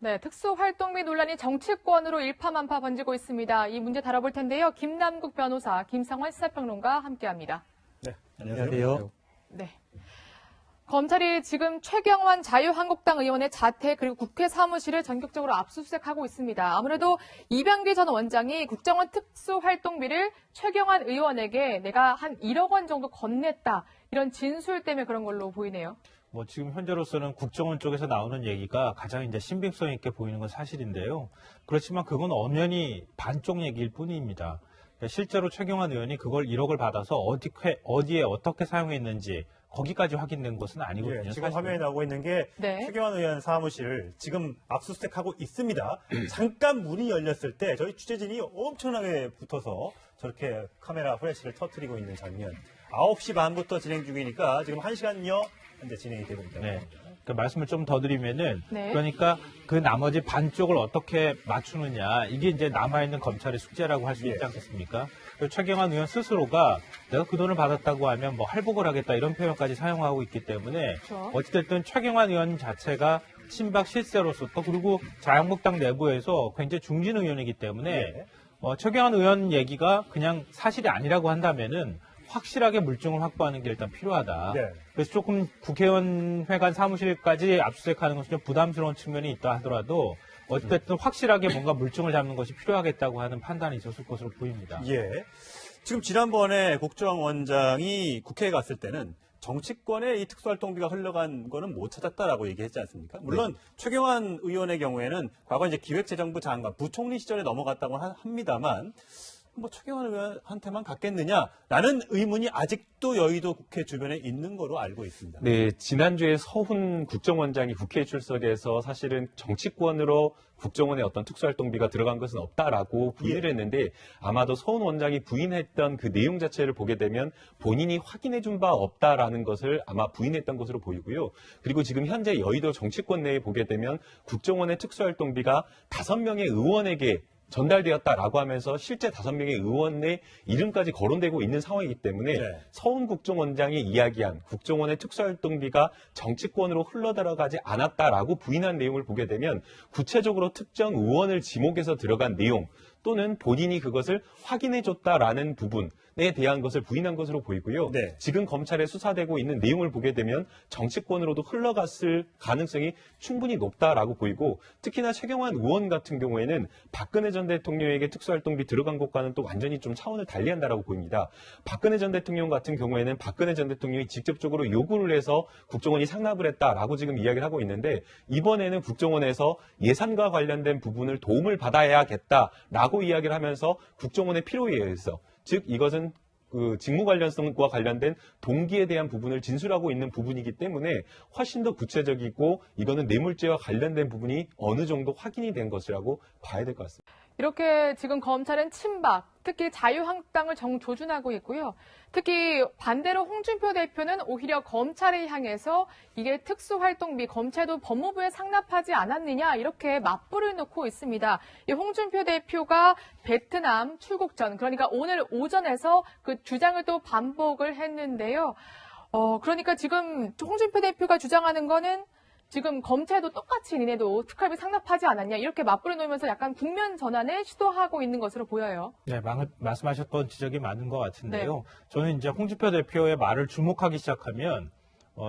네, 특수활동비 논란이 정치권으로 일파만파 번지고 있습니다. 이 문제 다뤄볼 텐데요. 김남국 변호사, 김상환 시사평론가 함께합니다. 네, 안녕하세요. 네. 검찰이 지금 최경환 자유한국당 의원의 자택 그리고 국회 사무실을 전격적으로 압수수색하고 있습니다. 아무래도 이병기 전 원장이 국정원 특수활동비를 최경환 의원에게 내가 한 1억 원 정도 건넸다. 이런 진술 때문에 그런 걸로 보이네요. 지금 현재로서는 국정원 쪽에서 나오는 얘기가 가장 이제 신빙성 있게 보이는 건 사실인데요. 그렇지만 그건 엄연히 반쪽 얘기일 뿐입니다. 그러니까 실제로 최경환 의원이 그걸 1억을 받아서 어디에 어떻게 사용했는지 거기까지 확인된 것은 아니거든요. 지금 사실은. 화면에 나오고 있는 게 최경환 의원 사무실을 지금 압수수색하고 있습니다. 잠깐 문이 열렸을 때 저희 취재진이 엄청나게 붙어서 저렇게 카메라 플래시를 터뜨리고 있는 장면. 9시 반부터 진행 중이니까 지금 1시간여 현재 진행이 되고 있다. 네. 그 말씀을 좀 더 드리면은 네. 그러니까 그 나머지 반쪽을 어떻게 맞추느냐 이게 이제 남아있는 검찰의 숙제라고 할 수 있지 않겠습니까? 최경환 의원 스스로가 내가 그 돈을 받았다고 하면 뭐 할복을 하겠다 이런 표현까지 사용하고 있기 때문에 그렇죠. 어찌됐든 최경환 의원 자체가 친박 실세로서 또 그리고 자유한국당 내부에서 굉장히 중진 의원이기 때문에 최경환 의원 얘기가 그냥 사실이 아니라고 한다면은 확실하게 물증을 확보하는 게 일단 필요하다. 그래서 조금 국회의원 회관 사무실까지 압수수색하는 것은 좀 부담스러운 측면이 있다 하더라도 어쨌든 확실하게 뭔가 물증을 잡는 것이 필요하겠다고 하는 판단이 있었을 것으로 보입니다. 지금 지난번에 국정원장이 국회에 갔을 때는 정치권에 이 특수활동비가 흘러간 거는 못 찾았다라고 얘기했지 않습니까? 물론 최경환 의원의 경우에는 과거 이제 기획재정부 장관, 부총리 시절에 넘어갔다고 합니다만 최경환 의원한테만 갔겠느냐라는 의문이 아직도 여의도 국회 주변에 있는 거로 알고 있습니다. 네, 지난주에 서훈 국정원장이 국회에 출석해서 사실은 정치권으로 국정원의 어떤 특수활동비가 들어간 것은 없다라고 부인을 했는데 아마도 서훈 원장이 부인했던 그 내용 자체를 보게 되면 본인이 확인해 준 바 없다라는 것을 아마 부인했던 것으로 보이고요. 그리고 지금 현재 여의도 정치권 내에 보게 되면 국정원의 특수활동비가 5명의 의원에게 전달되었다라고 하면서 실제 5명의 의원의 이름까지 거론되고 있는 상황이기 때문에 서훈 국정원장이 이야기한 국정원의 특수활동비가 정치권으로 흘러들어가지 않았다라고 부인한 내용을 보게 되면 구체적으로 특정 의원을 지목해서 들어간 내용 또는 본인이 그것을 확인해줬다라는 부분에 대한 것을 부인한 것으로 보이고요. 지금 검찰에 수사되고 있는 내용을 보게 되면 정치권으로도 흘러갔을 가능성이 충분히 높다라고 보이고 특히나 최경환 의원 같은 경우에는 박근혜 전 대통령에게 특수활동비 들어간 것과는 또 완전히 좀 차원을 달리한다라고 보입니다. 박근혜 전 대통령 같은 경우에는 박근혜 전 대통령이 직접적으로 요구를 해서 국정원이 상납을 했다라고 지금 이야기를 하고 있는데 이번에는 국정원에서 예산과 관련된 부분을 도움을 받아야겠다라고 이야기를 하면서 국정원의 필요에 의해서 즉 이것은 그 직무 관련성과 관련된 동기에 대한 부분을 진술하고 있는 부분이기 때문에 훨씬 더 구체적이고 이거는 뇌물죄와 관련된 부분이 어느 정도 확인이 된 것이라고 봐야 될 것 같습니다. 이렇게 지금 검찰은 친박, 특히 자유한국당을 정조준하고 있고요. 특히 반대로 홍준표 대표는 오히려 검찰을 향해서 이게 특수활동비, 검찰도 법무부에 상납하지 않았느냐 이렇게 맞불을 놓고 있습니다. 이 홍준표 대표가 베트남 출국 전, 그러니까 오늘 오전에서 그 주장을 또 반복을 했는데요. 그러니까 지금 홍준표 대표가 주장하는 거는 지금 검찰도 똑같이 니네도 특활비 상납하지 않았냐 이렇게 맞불을 놓으면서 약간 국면 전환을 시도하고 있는 것으로 보여요. 네, 말씀하셨던 지적이 맞는 것 같은데요. 저는 이제 홍준표 대표의 말을 주목하기 시작하면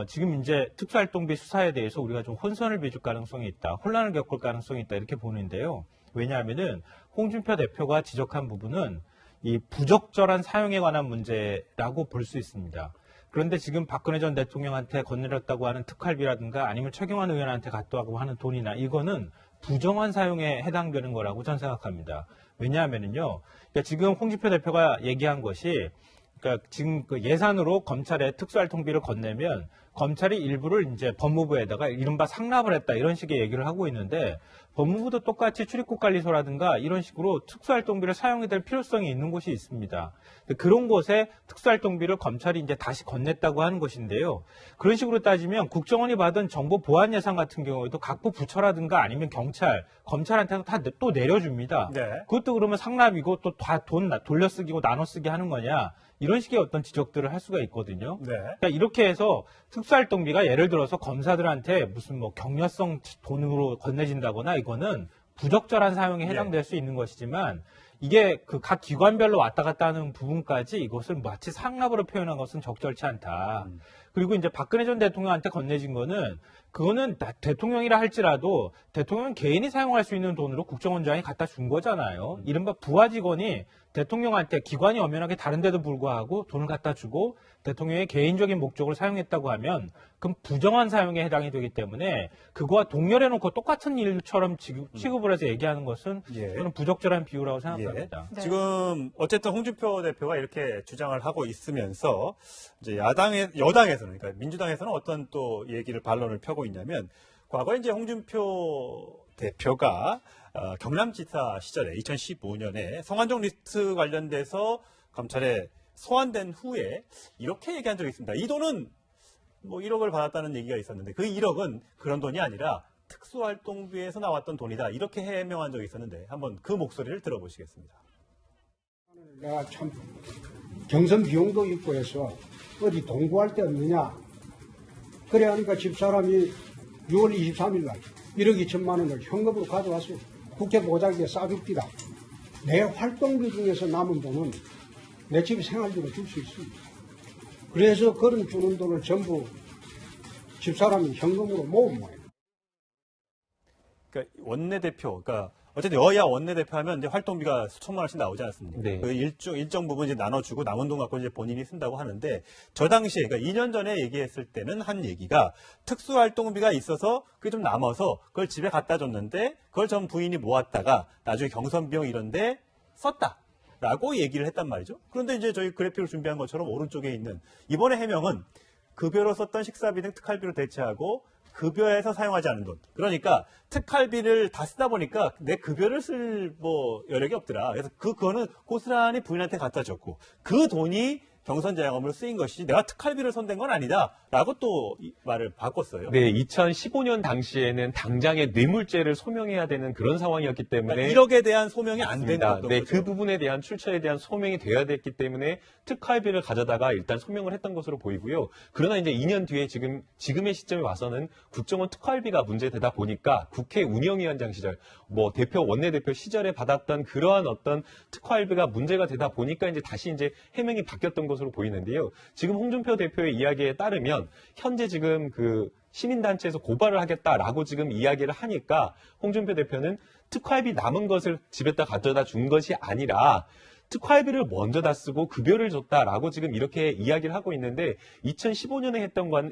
지금 이제 특수활동비 수사에 대해서 우리가 좀 혼선을 빚을 가능성이 있다, 혼란을 겪을 가능성이 있다 이렇게 보는데요. 왜냐하면은 홍준표 대표가 지적한 부분은 이 부적절한 사용에 관한 문제라고 볼 수 있습니다. 그런데 지금 박근혜 전 대통령한테 건네렸다고 하는 특활비라든가 아니면 최경환 의원한테 갔다고 하는 돈이나 이거는 부정한 사용에 해당되는 거라고 저는 생각합니다. 왜냐하면은요, 그러니까 지금 홍준표 대표가 얘기한 것이 그러니까 지금 그 예산으로 검찰에 특수활동비를 건네면 검찰이 일부를 이제 법무부에다가 이른바 상납을 했다 이런 식의 얘기를 하고 있는데 법무부도 똑같이 출입국관리소라든가 이런 식으로 특수활동비를 사용해야 될 필요성이 있는 곳이 있습니다. 그런 곳에 특수활동비를 검찰이 이제 다시 건넸다고 하는 것인데요. 그런 식으로 따지면 국정원이 받은 정보 보안 예산 같은 경우에도 각부 부처라든가 아니면 경찰, 검찰한테도 다 또 내려줍니다. 그것도 그러면 상납이고 또 다 돈 돌려쓰기고 나눠쓰기 하는 거냐? 이런 식의 어떤 지적들을 할 수가 있거든요. 네. 그러니까 이렇게 해서 특수활동비가 예를 들어서 검사들한테 무슨 뭐 격려성 돈으로 건네진다거나 이거는 부적절한 사용에 해당될 수 있는 것이지만 이게 그 각 기관별로 왔다 갔다 하는 부분까지 이것을 마치 상납으로 표현한 것은 적절치 않다. 그리고 이제 박근혜 전 대통령한테 건네진 거는 그거는 대통령이라 할지라도 대통령 개인이 사용할 수 있는 돈으로 국정원장이 갖다 준 거잖아요. 이른바 부하 직원이 대통령한테 기관이 엄연하게 다른데도 불구하고 돈을 갖다 주고 대통령의 개인적인 목적으로 사용했다고 하면 그럼 부정한 사용에 해당이 되기 때문에 그거와 동렬해놓고 똑같은 일처럼 취급을 해서 얘기하는 것은 예. 저는 부적절한 비유라고 생각합니다. 네. 지금 어쨌든 홍준표 대표가 이렇게 주장을 하고 있으면서 이제 여당에서는 그러니까 민주당에서는 어떤 또 얘기를 반론을 펴고 있냐면 과거에 이제 홍준표 대표가 경남지사 시절에 2015년에 성완종 리스트 관련돼서 검찰에 소환된 후에 이렇게 얘기한 적이 있습니다. 이 돈은 뭐 1억을 받았다는 얘기가 있었는데 그 1억은 그런 돈이 아니라 특수활동비에서 나왔던 돈이다. 이렇게 해명한 적이 있었는데 한번 그 목소리를 들어보시겠습니다. 내가 참 경선 비용도 있고 해서 어디 동구할 데 없느냐. 그래 하니까 집사람이 6월 23일 날 1억 2천만 원을 현금으로 가져와서 국회 보자기에 싸줍디다. 내 활동비 중에서 남은 돈은 내 집 생활비로 줄 수 있습니다. 그래서 그런 주는 돈을 전부 집사람이 현금으로 모은 거예요. 그러니까 원내대표, 그러니까 어쨌든 여야 원내대표 하면 이제 활동비가 수천만 원씩 나오지 않습니까? 네. 그 일정 부분 이제 나눠주고 남은 돈 갖고 이제 본인이 쓴다고 하는데 저 당시에 그러니까 2년 전에 얘기했을 때는 한 얘기가 특수활동비가 있어서 그게 좀 남아서 그걸 집에 갖다 줬는데 그걸 전 부인이 모았다가 나중에 경선 비용 이런데 썼다. 라고 얘기를 했단 말이죠. 그런데 이제 저희 그래픽을 준비한 것처럼 오른쪽에 있는 이번에 해명은 급여로 썼던 식사비 등 특활비로 대체하고 급여에서 사용하지 않은 돈. 그러니까 특활비를 다 쓰다 보니까 내 급여를 쓸 뭐 여력이 없더라. 그래서 그거는 고스란히 부인한테 갖다 줬고 그 돈이 경선 자영업으로 쓰인 것이지 내가 특활비를 손댄 건 아니다라고 또 이 말을 바꿨어요. 네, 2015년 당시에는 당장의 뇌물죄를 소명해야 되는 그런 상황이었기 때문에 그러니까 1억에 대한 소명이 안 된 맞습니다. 것도 네, 거죠. 그 부분에 대한 출처에 대한 소명이 돼야 됐기 때문에 특활비를 가져다가 일단 소명을 했던 것으로 보이고요. 그러나 이제 2년 뒤에 지금의 시점에 와서는 국정원 특활비가 문제되다 보니까 국회 운영위원장 시절, 뭐 원내대표 시절에 받았던 그러한 어떤 특활비가 문제가 되다 보니까 이제 다시 이제 해명이 바뀌었던 것으로 보이는데요. 지금 홍준표 대표의 이야기에 따르면 현재 지금 그 시민단체에서 고발을 하겠다라고 지금 이야기를 하니까 홍준표 대표는 특활비 남은 것을 집에다 가져다 준 것이 아니라 특활비를 먼저 다 쓰고 급여를 줬다라고 지금 이렇게 이야기를 하고 있는데 2015년에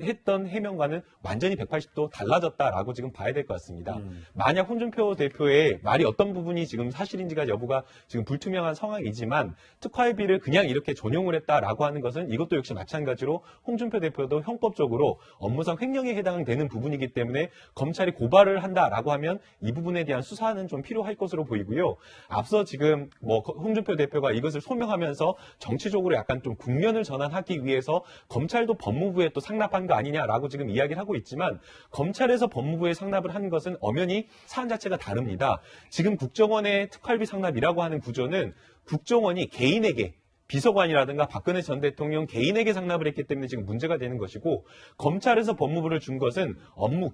했던 해명과는 완전히 180도 달라졌다라고 지금 봐야 될 것 같습니다. 만약 홍준표 대표의 말이 어떤 부분이 지금 사실인지가 여부가 지금 불투명한 상황이지만 특활비를 그냥 이렇게 전용을 했다라고 하는 것은 이것도 역시 마찬가지로 홍준표 대표도 형법적으로 업무상 횡령에 해당되는 부분이기 때문에 검찰이 고발을 한다라고 하면 이 부분에 대한 수사는 좀 필요할 것으로 보이고요. 앞서 지금 뭐 홍준표 대표가 이것을 소명하면서 정치적으로 약간 좀 국면을 전환하기 위해서 검찰도 법무부에 또 상납한 거 아니냐라고 지금 이야기를 하고 있지만 검찰에서 법무부에 상납을 한 것은 엄연히 사안 자체가 다릅니다. 지금 국정원의 특활비 상납이라고 하는 구조는 국정원이 개인에게 비서관이라든가 박근혜 전 대통령 개인에게 상납을 했기 때문에 지금 문제가 되는 것이고 검찰에서 법무부를 준 것은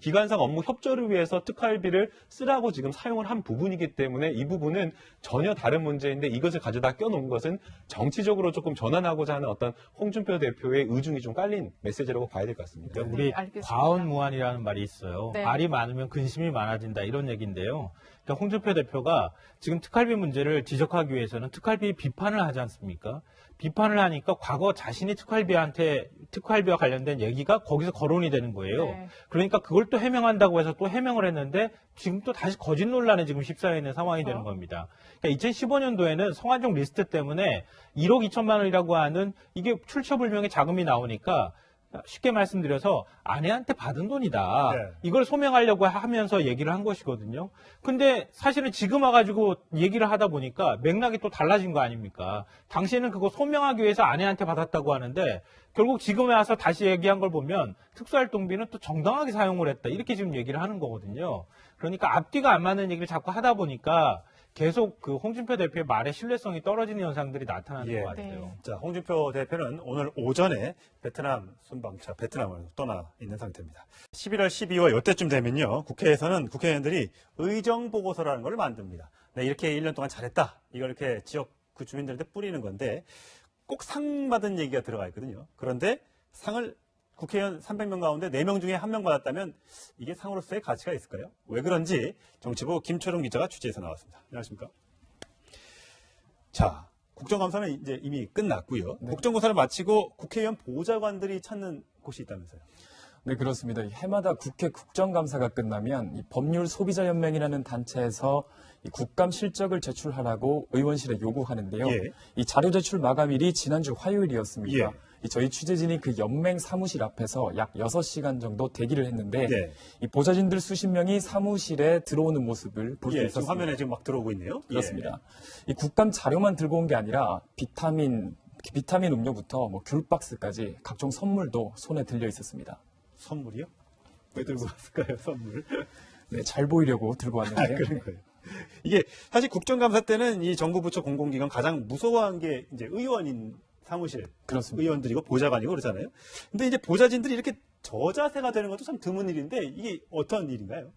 기관상 업무 협조를 위해서 특활비를 쓰라고 지금 사용을 한 부분이기 때문에 이 부분은 전혀 다른 문제인데 이것을 가져다 껴놓은 것은 정치적으로 조금 전환하고자 하는 어떤 홍준표 대표의 의중이 좀 깔린 메시지라고 봐야 될 것 같습니다. 그러니까 우리 알겠습니다. 과언무한이라는 말이 있어요. 네. 말이 많으면 근심이 많아진다 이런 얘기인데요. 그러니까 홍준표 대표가 지금 특활비 문제를 지적하기 위해서는 특활비 비판을 하지 않습니까? 비판을 하니까 과거 자신이 특활비와 관련된 얘기가 거기서 거론이 되는 거예요. 네. 그러니까 그걸 또 해명한다고 해서 또 해명을 했는데 지금 또 다시 거짓 논란에 지금 휩싸여 있는 상황이 되는 겁니다. 그러니까 2015년도에는 성완종 리스트 때문에 1억 2천만 원이라고 하는 이게 출처불명의 자금이 나오니까 쉽게 말씀드려서 아내한테 받은 돈이다. 네. 이걸 소명하려고 하면서 얘기를 한 것이거든요. 근데 사실은 지금 와가지고 얘기를 하다 보니까 맥락이 또 달라진 거 아닙니까? 당시에는 그거 소명하기 위해서 아내한테 받았다고 하는데 결국 지금에 와서 다시 얘기한 걸 보면 특수활동비는 또 정당하게 사용을 했다. 이렇게 지금 얘기를 하는 거거든요. 그러니까 앞뒤가 안 맞는 얘기를 자꾸 하다 보니까 계속 그 홍준표 대표의 말의 신뢰성이 떨어지는 현상들이 나타나는 예. 것 같아요. 네. 자, 홍준표 대표는 오늘 오전에 베트남 순방차 베트남을 떠나 있는 상태입니다. 11월, 12월 이때쯤 되면요. 국회에서는 국회의원들이 의정 보고서라는 걸 만듭니다. 네, 이렇게 1년 동안 잘했다. 이걸 이렇게 지역 그 주민들한테 뿌리는 건데 꼭 상 받은 얘기가 들어가 있거든요. 그런데 상을 국회의원 300명 가운데 4명 중에 1명 받았다면 이게 상으로서의 가치가 있을까요? 왜 그런지 정치부 김초롱 기자가 취재해서 나왔습니다. 안녕하십니까? 자, 국정감사는 이제 이미 끝났고요. 네. 국정조사를 마치고 국회의원 보좌관들이 찾는 곳이 있다면서요? 네, 그렇습니다. 해마다 국회 국정감사가 끝나면 이 법률소비자연맹이라는 단체에서 이 국감 실적을 제출하라고 의원실에 요구하는데요. 예. 이 자료 제출 마감일이 지난주 화요일이었습니다. 예. 이 저희 취재진이 그 연맹 사무실 앞에서 약 6시간 정도 대기를 했는데 네. 이 보좌진들 수십 명이 사무실에 들어오는 모습을 볼 수 예, 지금 있었습니다. 화면에 지금 막 들어오고 있네요. 그렇습니다. 이 국감 자료만 들고 온 게 아니라 비타민 음료부터 뭐 귤박스까지 각종 선물도 손에 들려 있었습니다. 선물이요? 왜 들고 왔을까요, 선물? 네, 잘 보이려고 들고 왔는데요. 그런 거예요. 이게 사실 국정감사 때는 이 정부 부처 공공기관 가장 무서워한 게 이제 의원인 사무실, 그렇습니다. 의원들이고 보좌관이고 그러잖아요. 근데 이제 보좌진들이 이렇게 저자세가 되는 것도 참 드문 일인데 이게 어떤 일인가요?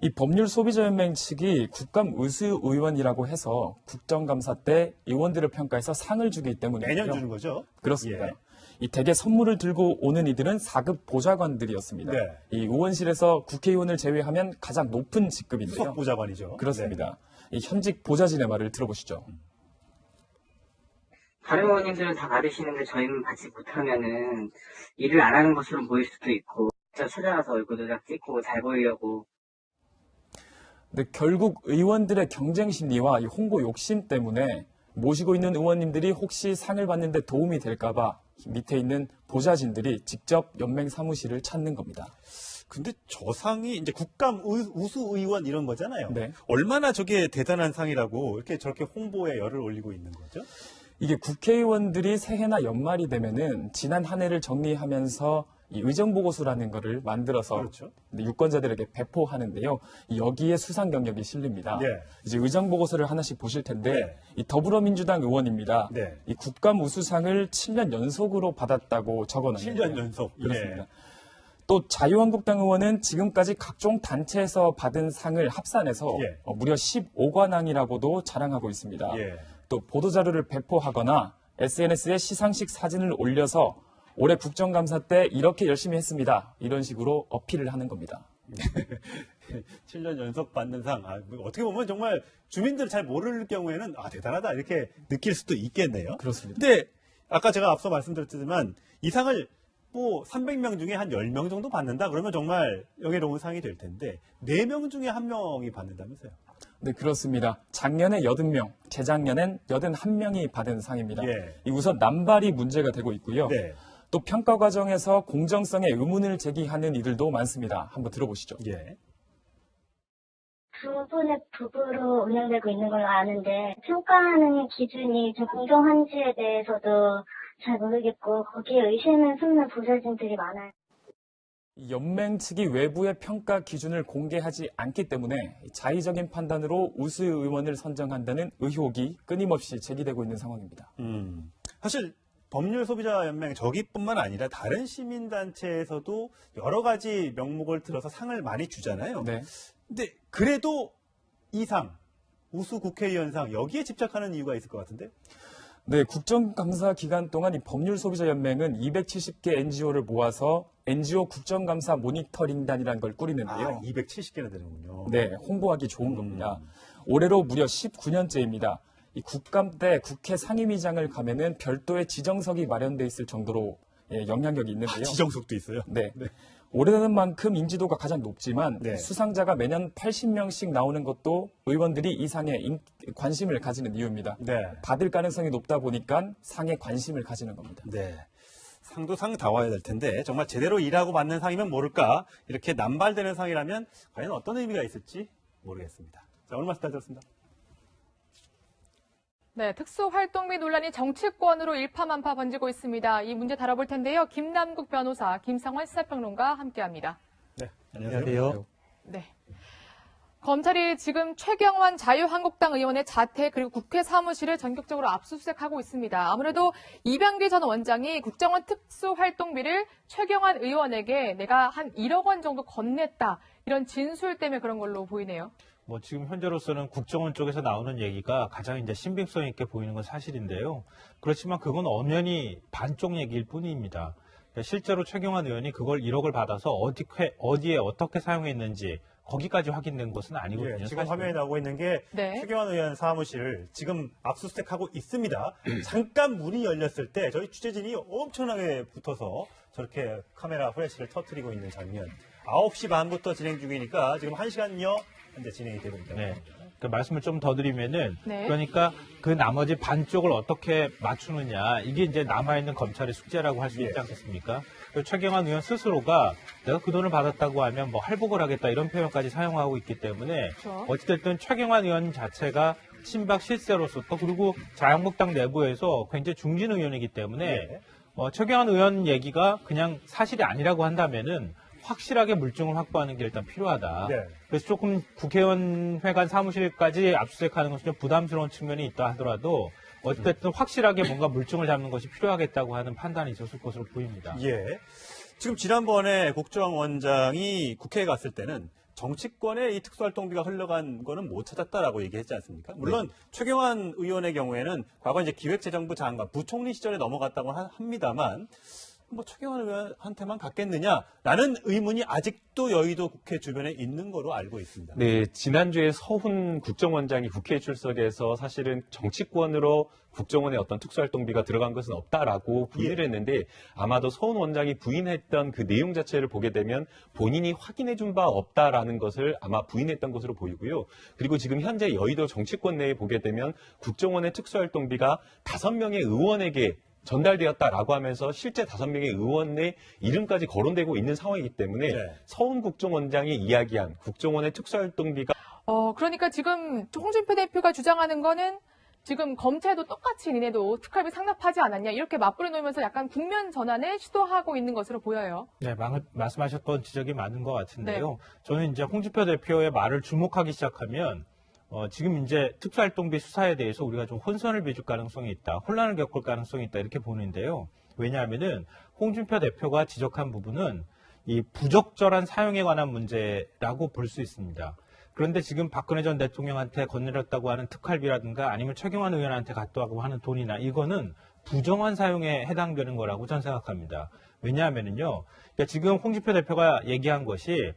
이 법률소비자연맹 측이 국감 의수 의원이라고 해서 국정감사 때 의원들을 평가해서 상을 주기 때문이에요. 매년 주는 거죠? 그렇습니다. 예. 이 대개 선물을 들고 오는 이들은 4급 보좌관들이었습니다. 네. 이 의원실에서 국회의원을 제외하면 가장 높은 직급인데요. 수석 보좌관이죠. 그렇습니다. 이 현직 보좌진의 말을 들어보시죠. 다른 의원님들은 다 받으시는데 저희는 받지 못하면은 일을 안 하는 것처럼 보일 수도 있고 진짜 찾아가서 얼굴도 딱 찍고 잘 보이려고. 근데 결국 의원들의 경쟁 심리와 이 홍보 욕심 때문에 모시고 있는 의원님들이 혹시 상을 받는데 도움이 될까봐 밑에 있는 보좌진들이 직접 연맹 사무실을 찾는 겁니다. 근데 저 상이 이제 국감 우수 의원 이런 거잖아요. 네. 얼마나 저게 대단한 상이라고 이렇게 저렇게 홍보에 열을 올리고 있는 거죠? 이게 국회의원들이 새해나 연말이 되면은 지난 한 해를 정리하면서 이 의정보고서라는 거를 만들어서 그렇죠. 유권자들에게 배포하는데요. 여기에 수상 경력이 실립니다. 네. 이제 의정보고서를 하나씩 보실 텐데 네. 이 더불어민주당 의원입니다. 네. 이 국감 우수상을 7년 연속으로 받았다고 적어놨는데 7년 연속. 그렇습니다. 예. 또 자유한국당 의원은 지금까지 각종 단체에서 받은 상을 합산해서 예. 무려 15관왕이라고도 자랑하고 있습니다. 예. 또 보도자료를 배포하거나 SNS에 시상식 사진을 올려서 올해 국정감사 때 이렇게 열심히 했습니다. 이런 식으로 어필을 하는 겁니다. 7년 연속 받는 상. 뭐 어떻게 보면 정말 주민들 잘 모를 경우에는 대단하다 이렇게 느낄 수도 있겠네요. 그렇습니다. 근데 아까 제가 앞서 말씀드렸지만 이 상을 뭐 300명 중에 한 10명 정도 받는다 그러면 정말 영예로운 상이 될 텐데 4명 중에 1명이 받는다면서요. 네, 그렇습니다. 작년에 80명, 재작년엔 81명이 받은 상입니다. 예. 이 우선 남발이 문제가 되고 있고요. 네. 또 평가 과정에서 공정성에 의문을 제기하는 이들도 많습니다. 한번 들어보시죠. 예. 두 분의 부부로 운영되고 있는 걸로 아는데 평가하는 기준이 좀 공정한지에 대해서도 잘 모르겠고 거기에 의심을 품는 보좌진들이 많아요. 연맹 측이 외부의 평가 기준을 공개하지 않기 때문에 자의적인 판단으로 우수 의원을 선정한다는 의혹이 끊임없이 제기되고 있는 상황입니다. 사실 법률소비자연맹 저기뿐만 아니라 다른 시민단체에서도 여러 가지 명목을 들어서 상을 많이 주잖아요. 네. 근데 그래도 이 상, 우수 국회의원상 여기에 집착하는 이유가 있을 것 같은데? 네, 국정감사 기간 동안 이 법률소비자연맹은 270개 NGO를 모아서 NGO 국정감사 모니터링단이라는 걸 꾸리는데요. 270개나 되는군요. 네, 홍보하기 좋은 겁니다. 올해로 무려 19년째입니다. 이 국감 때 국회 상임위장을 가면은 별도의 지정석이 마련돼 있을 정도로 영향력이 있는데요. 지정석도 있어요. 네. 오래되는 만큼 인지도가 가장 높지만 네. 수상자가 매년 80명씩 나오는 것도 의원들이 이 상에 관심을 가지는 이유입니다. 네. 받을 가능성이 높다 보니까 상에 관심을 가지는 겁니다. 네. 상도 상다워야 될 텐데 정말 제대로 일하고 받는 상이면 모를까 이렇게 남발되는 상이라면 과연 어떤 의미가 있을지 모르겠습니다. 자, 오늘 말씀 잘 들었습니다. 네, 특수활동비 논란이 정치권으로 일파만파 번지고 있습니다. 이 문제 다뤄볼 텐데요. 김남국 변호사, 김상환 시사평론가 함께합니다. 네, 안녕하세요. 네. 검찰이 지금 최경환 자유한국당 의원의 자택 그리고 국회 사무실을 전격적으로 압수수색하고 있습니다. 아무래도 이병기 전 원장이 국정원 특수활동비를 최경환 의원에게 내가 한 1억 원 정도 건넸다. 이런 진술 때문에 그런 걸로 보이네요. 뭐 지금 현재로서는 국정원 쪽에서 나오는 얘기가 가장 이제 신빙성 있게 보이는 건 사실인데요. 그렇지만 그건 엄연히 반쪽 얘기일 뿐입니다. 그러니까 실제로 최경환 의원이 그걸 1억을 받아서 어디에 어떻게 사용했는지 거기까지 확인된 것은 아니거든요. 지금 사실은. 화면에 나오고 있는 게 네. 최경환 의원 사무실 지금 압수수색하고 있습니다. 잠깐 문이 열렸을 때 저희 취재진이 엄청나게 붙어서 저렇게 카메라 플래시를 터뜨리고 있는 장면. 9시 반부터 진행 중이니까 지금 1시간여 현재 진행이 되고 있다. 네. 그 말씀을 좀 더 드리면은 네. 그러니까 그 나머지 반쪽을 어떻게 맞추느냐 이게 이제 남아있는 검찰의 숙제라고 할 수 있지 않겠습니까? 최경환 의원 스스로가 내가 그 돈을 받았다고 하면 뭐 할복을 하겠다 이런 표현까지 사용하고 있기 때문에 그렇죠. 어찌됐든 최경환 의원 자체가 친박 실세로서 또 그리고 자유한국당 내부에서 굉장히 중진 의원이기 때문에 최경환 의원 얘기가 그냥 사실이 아니라고 한다면은 확실하게 물증을 확보하는 게 일단 필요하다. 네. 그래서 조금 국회의원 회관 사무실까지 압수수색하는 것은 좀 부담스러운 측면이 있다 하더라도 어쨌든 확실하게 뭔가 물증을 잡는 것이 필요하겠다고 하는 판단이 있었을 것으로 보입니다. 예. 지금 지난번에 국정원장이 국회에 갔을 때는 정치권에 이 특수활동비가 흘러간 거는 못 찾았다라고 얘기했지 않습니까? 물론 최경환 의원의 경우에는 과거 이제 기획재정부 장관, 부총리 시절에 넘어갔다고 합니다만 뭐 최경환 의원한테만 갔겠느냐라는 의문이 아직도 여의도 국회 주변에 있는 거로 알고 있습니다. 네, 지난주에 서훈 국정원장이 국회에 출석해서 사실은 정치권으로 국정원의 어떤 특수활동비가 들어간 것은 없다라고 부인을 했는데 아마도 서훈 원장이 부인했던 그 내용 자체를 보게 되면 본인이 확인해 준 바 없다라는 것을 아마 부인했던 것으로 보이고요. 그리고 지금 현재 여의도 정치권 내에 보게 되면 국정원의 특수활동비가 5명의 의원에게 전달되었다라고 하면서 실제 5명의 의원의 이름까지 거론되고 있는 상황이기 때문에 서훈 국정원장이 이야기한 국정원의 특수활동비가 그러니까 지금 홍준표 대표가 주장하는 거는 지금 검찰도 똑같이 니네도 특활비 상납하지 않았냐 이렇게 맞불어 놓으면서 약간 국면 전환을 시도하고 있는 것으로 보여요. 네, 말씀하셨던 지적이 맞는 것 같은데요. 저는 이제 홍준표 대표의 말을 주목하기 시작하면 지금 이제 특수활동비 수사에 대해서 우리가 좀 혼선을 빚을 가능성이 있다, 혼란을 겪을 가능성이 있다 이렇게 보는데요. 왜냐하면은 홍준표 대표가 지적한 부분은 이 부적절한 사용에 관한 문제라고 볼 수 있습니다. 그런데 지금 박근혜 전 대통령한테 건네렸다고 하는 특활비라든가 아니면 최경환 의원한테 갔다고 하는 돈이나 이거는 부정한 사용에 해당되는 거라고 저는 생각합니다. 왜냐하면은요, 그러니까 지금 홍준표 대표가 얘기한 것이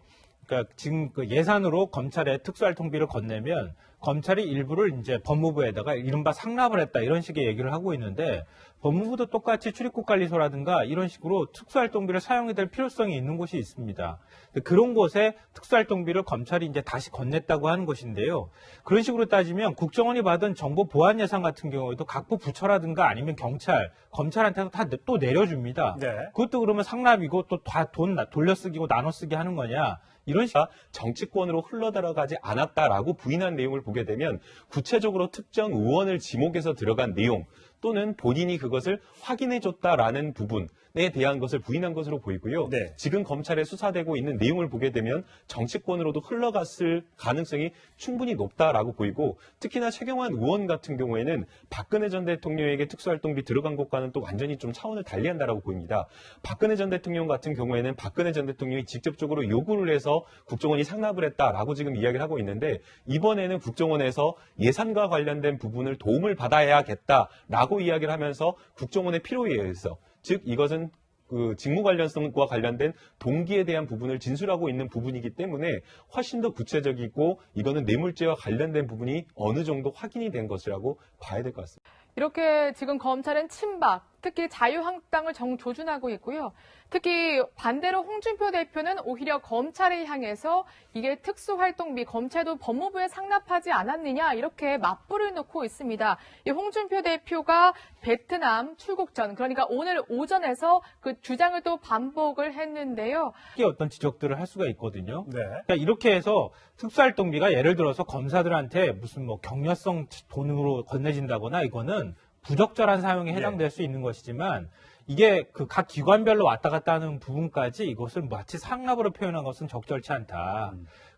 그러니까 지금 그 예산으로 검찰에 특수활동비를 건네면 검찰이 일부를 이제 법무부에다가 이른바 상납을 했다 이런 식의 얘기를 하고 있는데 법무부도 똑같이 출입국관리소라든가 이런 식으로 특수활동비를 사용해야 될 필요성이 있는 곳이 있습니다. 그런 곳에 특수활동비를 검찰이 이제 다시 건넸다고 하는 것인데요. 그런 식으로 따지면 국정원이 받은 정보 보안 예산 같은 경우에도 각부 부처라든가 아니면 경찰, 검찰한테도 다 또 내려줍니다. 그것도 그러면 상납이고 또 다 돈 돌려쓰기고 나눠쓰기 하는 거냐. 이런 식으로 정치권으로 흘러들어가지 않았다라고 부인한 내용을 보게 되면 구체적으로 특정 의원을 지목해서 들어간 내용 또는 본인이 그것을 확인해줬다라는 부분에 대한 것을 부인한 것으로 보이고요. 지금 검찰에 수사되고 있는 내용을 보게 되면 정치권으로도 흘러갔을 가능성이 충분히 높다라고 보이고 특히나 최경환 의원 같은 경우에는 박근혜 전 대통령에게 특수활동비 들어간 것과는 또 완전히 좀 차원을 달리한다라고 보입니다. 박근혜 전 대통령 같은 경우에는 박근혜 전 대통령이 직접적으로 요구를 해서 국정원이 상납을 했다라고 지금 이야기를 하고 있는데 이번에는 국정원에서 예산과 관련된 부분을 도움을 받아야겠다라고 이야기를 하면서 국정원의 필요에 의해서 즉 이것은 그 직무 관련성과 관련된 동기에 대한 부분을 진술하고 있는 부분이기 때문에 훨씬 더 구체적이고 이거는 뇌물죄와 관련된 부분이 어느 정도 확인이 된 것이라고 봐야 될 것 같습니다. 이렇게 지금 검찰은 친박, 특히 자유한국당을 정조준하고 있고요. 특히 반대로 홍준표 대표는 오히려 검찰을 향해서 이게 특수활동비, 검찰도 법무부에 상납하지 않았느냐 이렇게 맞불을 놓고 있습니다. 이 홍준표 대표가 베트남 출국 전, 그러니까 오늘 오전에서 그 주장을 또 반복을 했는데요. 어떤 지적들을 할 수가 있거든요. 그러니까 이렇게 해서 특수활동비가 예를 들어서 검사들한테 무슨 뭐 격려성 돈으로 건네진다거나 이거는 부적절한 사용에 해당될 수 있는 것이지만 이게 그 각 기관별로 왔다 갔다 하는 부분까지 이것을 마치 상납으로 표현한 것은 적절치 않다.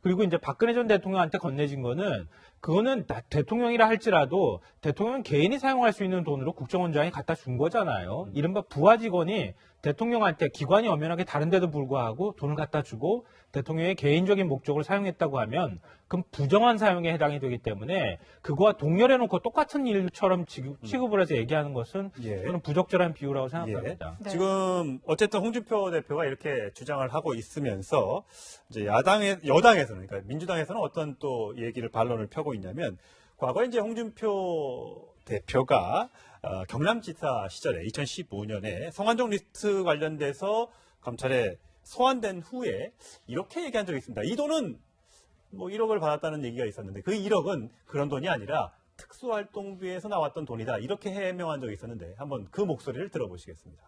그리고 이제 박근혜 전 대통령한테 건네진 거는 그거는 대통령이라 할지라도 대통령 개인이 사용할 수 있는 돈으로 국정원장이 갖다 준 거잖아요. 이른바 부하 직원이 대통령한테 기관이 엄연하게 다른데도 불구하고 돈을 갖다 주고 대통령의 개인적인 목적으로 사용했다고 하면 그럼 부정한 사용에 해당이 되기 때문에 그거와 동렬해놓고 똑같은 일처럼 취급을 해서 얘기하는 것은 저는 부적절한 비유라고 생각합니다. 네. 지금 어쨌든 홍준표 대표가 이렇게 주장을 하고 있으면서 이제 여당에서는 그러니까 민주당에서는 어떤 또 얘기를 반론을 펴고 있냐면 과거에 이제 홍준표 대표가 경남지사 시절에 2015년에 성완종 리스트 관련돼서 검찰에 소환된 후에 이렇게 얘기한 적이 있습니다. 이 돈은 뭐 1억을 받았다는 얘기가 있었는데 그 1억은 그런 돈이 아니라 특수활동비에서 나왔던 돈이다. 이렇게 해명한 적이 있었는데 한번 그 목소리를 들어보시겠습니다.